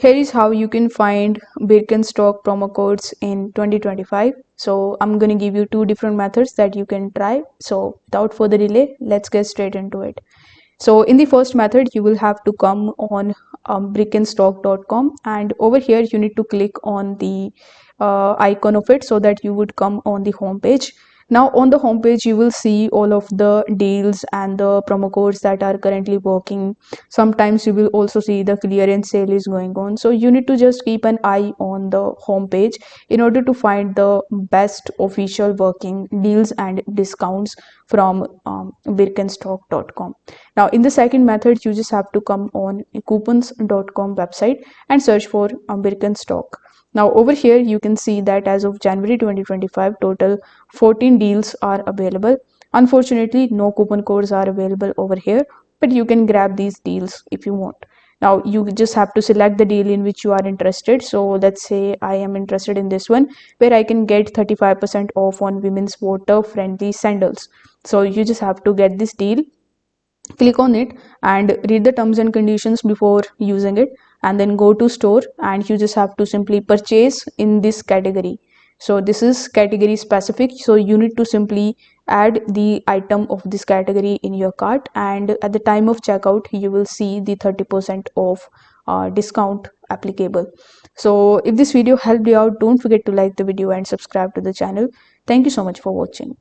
Here is how you can find Birkenstock promo codes in 2025. So I'm going to give you two different methods that you can try. So without further delay, let's get straight into it. So in the first method, you will have to come on Birkenstock.com, and over here you need to click on the icon of it so that you would come on the home page. Now on the home page you will see all of the deals and the promo codes that are currently working. Sometimes you will also see the clearance sale is going on, so you need to just keep an eye on the home page in order to find the best official working deals and discounts from Birkenstock.com. Now in the second method, you just have to come on coupons.com website and search for Birkenstock. Now over here you can see that as of January 2025, total 14 deals are available. Unfortunately, no coupon codes are available over here, but you can grab these deals if you want. Now you just have to select the deal in which you are interested. So let's say I am interested in this one where I can get 35% off on women's water friendly sandals. So you just have to get this deal, click on it and read the terms and conditions before using it, and then go to store and you just have to simply purchase in this category. So this is category specific, so you need to simply add the item of this category in your cart, and at the time of checkout you will see the 30% off discount applicable. So if this video helped you out, don't forget to like the video and subscribe to the channel. Thank you so much for watching.